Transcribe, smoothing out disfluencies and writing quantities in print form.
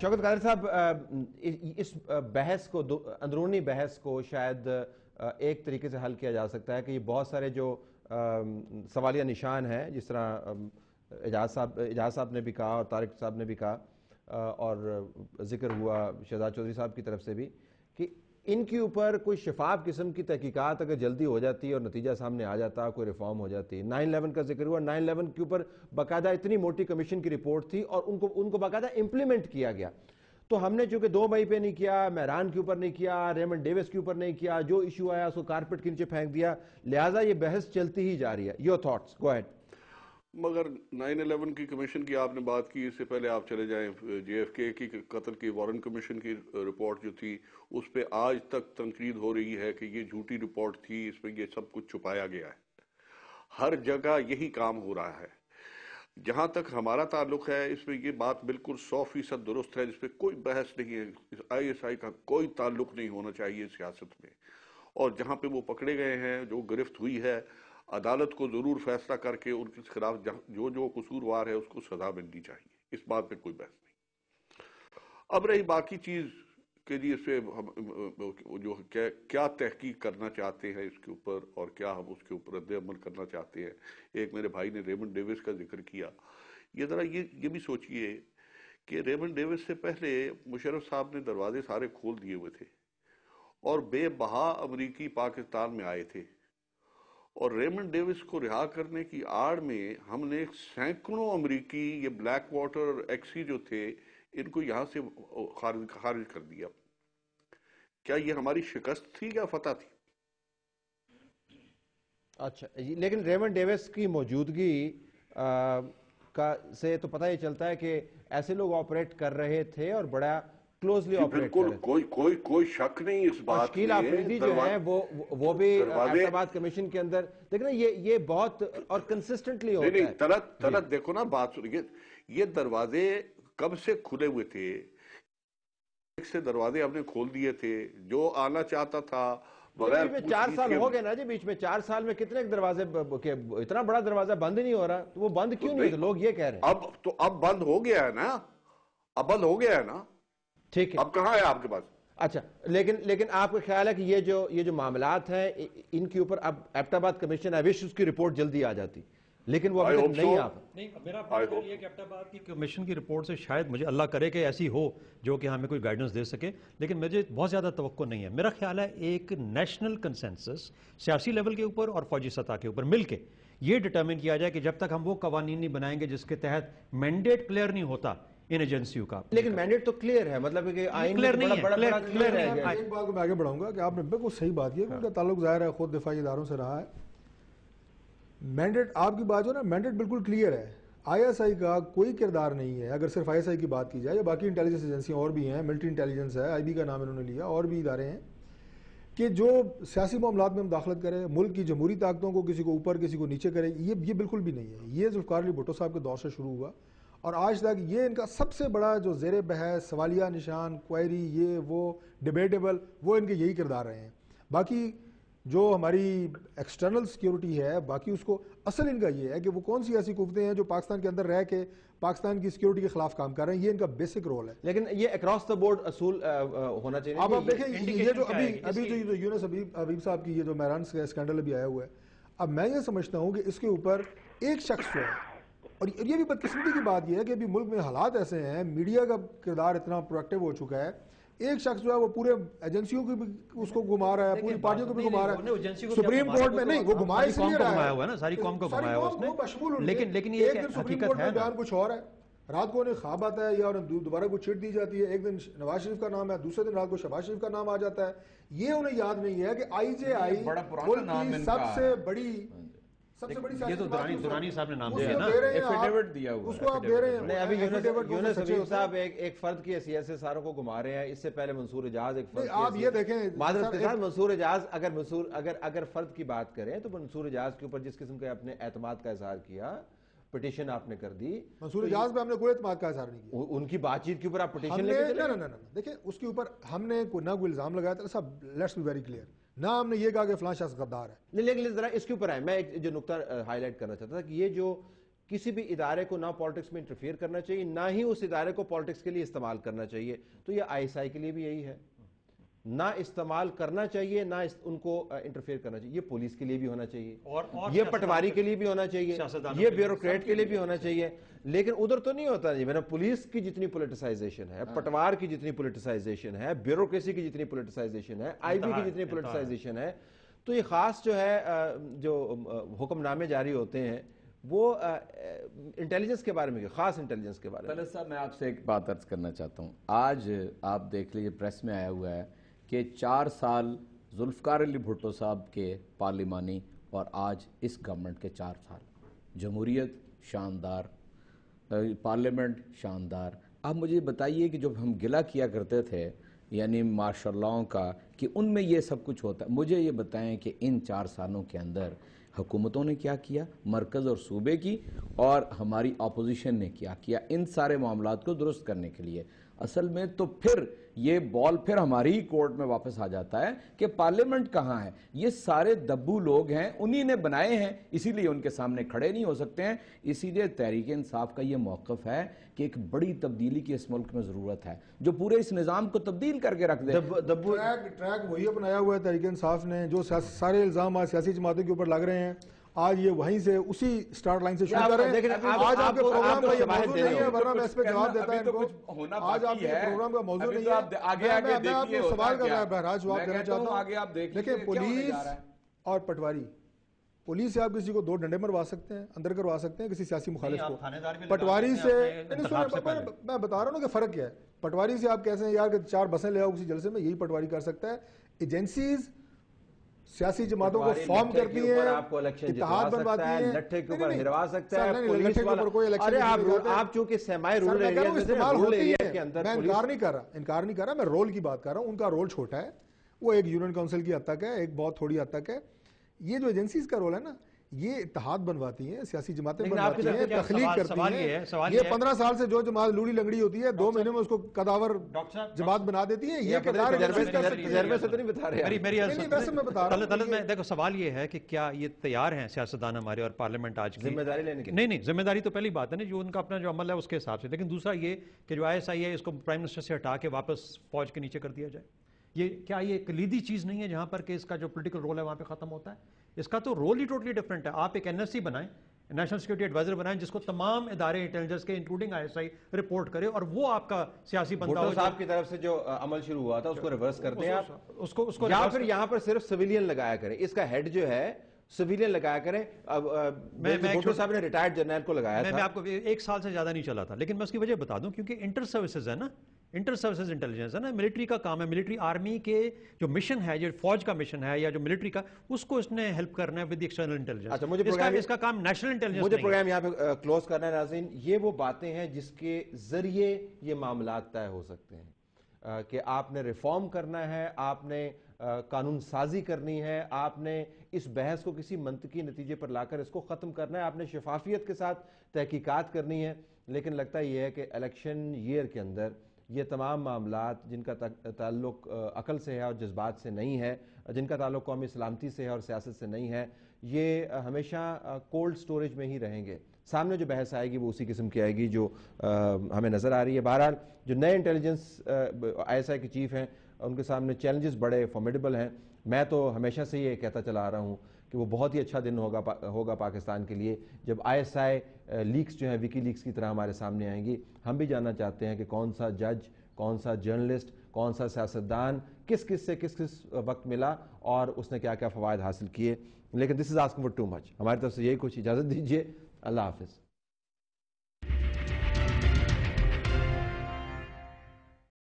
شوکت قادری صاحب، اس بحث کو، اندرونی بحث کو شاید ایک طریقے سے حل کیا جا سکتا ہے کہ یہ بہت سارے جو سوالیہ نشان ہیں، جس طرح اعجاز صاحب نے بھی کہا اور طارق صاحب نے بھی کہا، اور ذکر ہوا شہزاد چودھری صاحب کی طرف سے بھی، کہ ان کے اوپر کوئی شفاف قسم کی تحقیقات اگر جلدی ہو جاتی اور نتیجہ سامنے آ جاتا، کوئی ریفارم ہو جاتی۔ 9/11 کا ذکر ہوا، 9/11 کے اوپر باقاعدہ اتنی موٹی کمیشن کی رپورٹ تھی اور ان کو باقاعدہ امپلیمنٹ کیا گیا۔ تو ہم نے چونکہ 2 مئی پہ نہیں کیا، مہران کے اوپر نہیں کیا، ریمنڈ ڈیوس کے اوپر نہیں کیا، جو ایشو آیا اس کو کارپٹ کے نیچے پھینک دیا، لہٰذا یہ بحث چلتی ہی جا رہی ہے۔ Your thoughts, go ahead. مگر 9/11 کی کمیشن کی آپ نے بات کی، اس سے پہلے آپ چلے جائیں JFK کی قتل کی وارن کمیشن کی رپورٹ جو تھی، اس پہ آج تک تنقید ہو رہی ہے کہ یہ جھوٹی رپورٹ تھی، اس پہ یہ سب کچھ چھپایا گیا ہے۔ ہر جگہ یہی کام ہو رہا ہے۔ جہاں تک ہمارا تعلق ہے، اس میں یہ بات بالکل 100% درست ہے، جس پہ کوئی بحث نہیں ہے۔ ISI کا کوئی تعلق نہیں ہونا چاہیے سیاست میں، اور جہاں پہ وہ پکڑے گئے ہیں، جو گرفت ہوئی ہے، عدالت کو ضرور فیصلہ کر کے ان کے خلاف جو قصوروار ہے اس کو سزا ملنی چاہیے، اس بات پہ کوئی بحث نہیں۔ اب رہی باقی چیز کہ جی اس پہ جو کیا تحقیق کرنا چاہتے ہیں اس کے اوپر، اور کیا ہم اس کے اوپر رد عمل کرنا چاہتے ہیں۔ ایک میرے بھائی نے ریمنڈ ڈیوس کا ذکر کیا، یہ ذرا یہ بھی سوچئے کہ ریمنڈ ڈیوس سے پہلے مشرف صاحب نے دروازے سارے کھول دیے ہوئے تھے اور بے بہا امریکی پاکستان میں آئے تھے، اور ریمنڈ ڈیوس کو رہا کرنے کی آڑ میں ہم نے سینکڑوں امریکی، یہ بلیک واٹر اور ایکسی جو تھے، ان کو یہاں سے خارج کر دیا۔ کیا یہ ہماری شکست تھی یا فتح تھی؟ اچھا، لیکن ریمنڈ ڈیوس کی موجودگی سے تو پتہ یہ چلتا ہے کہ ایسے لوگ آپریٹ کر رہے تھے اور بڑا کلوزلی آپریٹ کر رہے تھے۔ کوئی شک نہیں اس بات میں۔ شکیل آفریدی جو ہیں وہ بھی احتسابات کمیشن کے اندر دیکھنا، یہ بہت اور کنسسٹنٹلی ہوتا ہے۔ نہیں، طلعت دیکھو نا، بات سنیے، یہ دروازے کب سے کھلے ہوئے تھے؟ ایک سے دروازے ہم نے کھول دیے تھے، جو آنا چاہتا تھا بغیر 4 سال ہو گئے نا جی، بیچ میں 4 سال میں کتنے دروازے، اتنا بڑا دروازہ بند ہی نہیں ہو رہا، تو وہ بند کیوں نہیں ہوتے؟ لوگ یہ کہہ رہے ہیں اب بند ہو گیا ہے نا، اب بند ہو گیا ہے نا، ٹھیک ہے، اب کہاں ہے آپ کے پاس؟ اچھا، لیکن آپ کا خیال ہے کہ یہ جو معاملات ہیں ان کے اوپر اب ایبٹ کمیشن، آئی وش اس کی رپورٹ جلدی آ جاتی، لیکن وہ ابھی تک نہیں آ پا۔ نہیں، میرا خیال یہ کہ ایبٹ کی کمیشن کی رپورٹ سے شاید، مجھے اللہ کرے کہ ایسی ہو جو کہ ہمیں کوئی گائیڈنس دے سکے، لیکن مجھے بہت زیادہ توقع نہیں ہے۔ میرا خیال ہے ایک نیشنل کنسنسس سیاسی لیول کے اوپر اور فوجی سطح کے اوپر مل کے یہ ڈٹرمن کیا جائے کہ جب تک ہم وہ قوانین نہیں بنائیں گے جس کے تحت مینڈیٹ کلیئر نہیں ہوتا ان ایجنسیوں کا، لیکن مینڈیٹ تو کلیئر ہے، مطلب کہ آئین کلیئر نہیں بڑا کلیئر ہے۔ ایک بات کو میں آگے بڑھاؤں گا کہ آپ نے بالکل صحیح بات کی ہے کہ ان کا تعلق ظاہر ہے خود دفاعی اداروں سے رہا ہے۔ مینڈیٹ آپ کی بات جو نا، مینڈیٹ بالکل کلیئر ہے۔ ISI کا کوئی کردار نہیں ہے، اگر صرف ISI کی بات کی جائے، یا باقی انٹیلیجنس ایجنسیاں اور بھی ہیں، ملٹری انٹیلیجنس ہے، IB کا نام انہوں نے لیا، اور بھی ادارے ہیں، کہ جو سیاسی معاملات میں مداخلت کرے، ملک کی جمہوری طاقتوں کو کسی کو اوپر کسی کو نیچے کرے، یہ بالکل بھی نہیں ہے۔ یہ ذوالفقار علی بھٹو صاحب کے دور سے شروع ہوا اور آج تک یہ ان کا سب سے بڑا جو زیر بحث، سوالیہ نشان، کوئری، یہ وہ ڈیبیٹیبل، وہ ان کے یہی کردار رہے ہیں۔ باقی جو ہماری ایکسٹرنل سیکیورٹی ہے، باقی اس کو اصل ان کا یہ ہے کہ وہ کون سی ایسی قوتیں ہیں جو پاکستان کے اندر رہ کے پاکستان کی سیکیورٹی کے خلاف کام کر رہے ہیں، یہ ان کا بیسک رول ہے۔ لیکن یہ اکراس دا بورڈ اصول ہونا چاہیے۔ اب آپ دیکھیں، یہ جو ابھی جو یونس حبیب صاحب کی یہ جو مہران کا اسکینڈل ابھی آیا ہوا ہے، اب میں یہ سمجھتا ہوں کہ اس کے اوپر ایک شخص جو ہے، اور یہ بھی بدقسمتی کی بات یہ ہے کہ ابھی ملک میں حالات ایسے ہیں، میڈیا کا کردار اتنا پرویکٹیو ہو چکا ہے، ایک شخص جو ہے وہ پورے ایجنسیوں کی بھی اس کو گھما رہا ہے، پوری پارٹیوں کو بھی گھما رہا ہے، سپریم کورٹ میں نہیں، وہ گھمائے اس لیے رہا ہے نا، ساری قوم کو گھمایا ہوا اس نے، لیکن یہ ایک دن سپریم کورٹ میں بیان کچھ اور ہے، رات کو انہیں خواب آتا ہے یا دوبارہ کو چٹ دی جاتی ہے، ایک دن نواز شریف کا نام ہے، دوسرے دن رات کو شہباز شریف کا نام آ جاتا ہے۔ یہ انہیں یاد نہیں ہے کہ IJI ملک کی سب سے بڑی یہ تو دورانی صاحب نے نام دیا نا، ایفیڈیوٹ دیا ہوا، اس کو آپ دے رہے ہیں۔ ابھی یونس حبیب صاحب ایک فرد کی حیثیت سے ساروں کو گھما رہے ہیں، اس سے پہلے منصور اعجاز ایک فرد، آپ یہ دیکھیں معذرت کے ساتھ منصور اعجاز، اگر فرد کی بات کریں تو منصور اعجاز کے اوپر جس قسم کے اپنے اعتماد کا اظہار کیا، پٹیشن آپ نے کر دی، منصور اعجاز پہ ہم نے کوئی اعتماد کا اظہار نہیں کیا، ان کی بات چیت کے اوپر آپ پٹیشن لے کے چلے؟ نہ دیکھیں، اس کے اوپر ہم نے نہ کوئی الزام لگایا تھا، صاحب لیٹس بی ویری کلیئر، نہ ہم نے یہ کہا کہ فلاں شخص غدار ہے۔ لیکن ذرا اس کے اوپر ہے، میں ایک جو نقطہ ہائی لائٹ کرنا چاہتا تھا کہ یہ جو کسی بھی ادارے کو نہ پالیٹکس میں انٹرفیئر کرنا چاہیے، نہ ہی اس ادارے کو پالیٹکس کے لیے استعمال کرنا چاہیے. تو یہ آئی ایس آئی کے لیے بھی یہی ہے، نہ استعمال کرنا چاہیے، نہ ان کو انٹرفیئر کرنا چاہیے. یہ پولیس کے لیے بھی ہونا چاہیے، یہ پٹواری کے لیے بھی ہونا چاہیے، یہ بیوروکریٹ کے لیے بھی ہونا چاہیے. لیکن ادھر تو نہیں ہوتا جی. پولیس کی جتنی پولیٹیسائزیشن ہے، پٹوار کی جتنی پولیٹیسائزیشن ہے، بیوروکریسی کی جتنی پولیٹیسائزیشن ہے، آئی بی کی جتنی پولیٹیسائزیشن ہے، تو یہ خاص جو ہے جو حکم نامے جاری ہوتے ہیں وہ انٹیلیجنس کے بارے میں، خاص انٹیلیجنس کے بارے میں. طلعت صاحب میں آپ سے ایک بات عرض کرنا چاہتا ہوں. آج آپ دیکھ لیجیے پریس میں آیا ہوا ہے کہ 4 سال ذوالفقار علی بھٹو صاحب کے پارلیمانی اور آج اس گورنمنٹ کے 4 سال. جمہوریت شاندار، پارلیمنٹ شاندار. آپ مجھے بتائیے کہ جب ہم گلہ کیا کرتے تھے یعنی مارشل لاؤں کا کہ ان میں یہ سب کچھ ہوتا ہے، مجھے یہ بتائیں کہ ان 4 سالوں کے اندر حکومتوں نے کیا کیا، مرکز اور صوبے کی، اور ہماری اپوزیشن نے کیا کیا ان سارے معاملات کو درست کرنے کے لیے. اصل میں تو پھر یہ بال پھر ہماری ہی کورٹ میں واپس آ جاتا ہے کہ پارلیمنٹ کہاں ہے. یہ سارے دبو لوگ ہیں، انہی نے بنائے ہیں، اسی لیے ان کے سامنے کھڑے نہیں ہو سکتے ہیں. اسی لیے تحریک انصاف کا یہ موقف ہے کہ ایک بڑی تبدیلی کی اس ملک میں ضرورت ہے جو پورے اس نظام کو تبدیل کر کے رکھ دے. ٹریک وہی اپنایا ہوا ہے تحریک انصاف نے، جو سارے الزام آج سیاسی جماعتوں کے اوپر لگ رہے ہیں، آج یہ وہیں سے اسی سٹارٹ لائن سے شروع کر رہے ہیں. آج آپ کے پروگرام کا یہ موضوع نہیں ہے، ورنہ میں اس پہ جواب دیتا ہے ان کو. آج آپ کے پروگرام کا موضوع نہیں ہے. میں آپ کو سوال کر رہا ہے، بہرحال جواب دینا چاہتا ہوں. دیکھیں پولیس اور پٹواری، پولیس سے آپ کسی کو 2 ڈنڈے مروا سکتے ہیں، اندر کروا سکتے ہیں کسی سیاسی مخالف کو. پٹواری سے میں بتا رہا ہوں کہ فرق کیا ہے. پٹواری سے آپ کیسے ہیں یار کہ 4 بسیں لے آؤ کسی جلسے میں، یہی پٹواری کر سکتا ہے. ایجنسیز سیاسی جماعتوں کو فارم کرتی ہیں، اتحاد بنواتی ہیں، لٹھے کے اوپر ہروا سکتا ہے پولیس والا. آپ چونکہ سیمائی رورل ایریا کے اندر، میں انکار نہیں کر رہا، میں رول کی بات کر رہا ہوں. ان کا رول چھوٹا ہے، وہ ایک یونین کونسل کی حد تک ہے، ایک بہت تھوڑی حد تک ہے. یہ جو ایجنسیز کا رول ہے نا، یہ اتحاد بنواتی ہیں، سیاسی جماعتیں بنواتی ہیں، تخلیق کرتی ہیں. یہ 15 سال سے جو جماعت لوڑی لنگڑی ہوتی ہے 2 مہینے میں اس کو قداور جماعت بنا دیتی ہیں. یہ تجربے سے تو نہیں بتا رہے. ویسے میں بتا رہا ہوں. میں دیکھو سوال یہ ہے کہ کیا یہ تیار ہیں سیاستدان ہمارے اور پارلیمنٹ آج کی ذمہ داری لینے کی؟ نہیں، ذمہ داری تو پہلی بات ہے نا، جو ان کا اپنا جو عمل ہے اس کے حساب سے. لیکن دوسرا یہ کہ جو آئی ایس آئی ہے اس کو پرائم منسٹر سے ہٹا کے واپس فوج کے نیچے کر دیا جائے. کیا یہ کلیدی چیز نہیں ہے جہاں پر کہ اس کا جو پولیٹیکل رول ہے وہاں پہ ختم ہوتا ہے؟ اس کا تو رول ہی ٹوٹلی ڈفرینٹ ہے. آپ ایک این ایس سی بنائیں، نیشنل سیکورٹی ایڈوائزر بنائیں، جس کو تمام ادارے انٹیلیجنس کے including I S I report کرے، اور وہ آپ کا سیاسی بندہ ہو. بھٹو صاحب کی طرف سے جو عمل شروع ہوا تھا اس کو ریورس کرتے ہیں آپ، اس کو یا پھر یہاں پر صرف سویلین لگایا کریں. اس کا ہیڈ جو ہے سویلین لگایا کریں. بھٹو صاحب نے ریٹائرڈ جرنیل کو لگایا تھا. میں آپ کو 1 سال سے زیادہ نہیں چلا تھا، لیکن میں اس کی وجہ بتا دوں کیونکہ انٹر سروسز ہے نا، انٹر سروسز انٹیلیجنس ہے نا، ملٹری کا کام ہے. ملٹری آرمی کے جو مشن ہے، جو فوج کا مشن ہے یا جو ملٹری کا، اس کو اس نے ہیلپ کرنا ہے ود ایکسٹرنل انٹیلیجنس. اس کا کام نیشنل انٹیلیجنس. مجھے پروگرام یہاں پہ کلوز کرنا ہے ناظرین. یہ وہ باتیں ہیں جس کے ذریعے یہ معاملات طے ہو سکتے ہیں کہ آپ نے ریفارم کرنا ہے، آپ نے قانون سازی کرنی ہے، آپ نے اس بحث کو کسی منطقی نتیجے پر لا کر اس کو ختم کرنا ہے، آپ نے شفافیت کے ساتھ تحقیقات کرنی ہے. لیکن لگتا یہ ہے کہ الیکشن ایئر کے اندر یہ تمام معاملات جن کا تعلق عقل سے ہے اور جذبات سے نہیں ہے، جن کا تعلق قومی سلامتی سے ہے اور سیاست سے نہیں ہے، یہ ہمیشہ کولڈ سٹوریج میں ہی رہیں گے. سامنے جو بحث آئے گی وہ اسی قسم کی آئے گی جو ہمیں نظر آ رہی ہے. بہرحال جو نئے انٹیلیجنس آئی ایس آئی کے چیف ہیں ان کے سامنے چیلنجز بڑے فارمیڈیبل ہیں. میں تو ہمیشہ سے یہ کہتا چلا آ رہا ہوں کہ وہ بہت ہی اچھا دن ہوگا پاکستان کے لیے جب آئی ایس آئی لیکس جو ہیں وکی لیکس کی طرح ہمارے سامنے آئیں گی. ہم بھی جاننا چاہتے ہیں کہ کون سا جج، کون سا جرنلسٹ، کون سا سیاستدان کس وقت ملا اور اس نے کیا کیا فوائد حاصل کیے. لیکن this is asking for too much. ہماری طرف سے یہی کچھ، اجازت دیجیے. اللہ حافظ.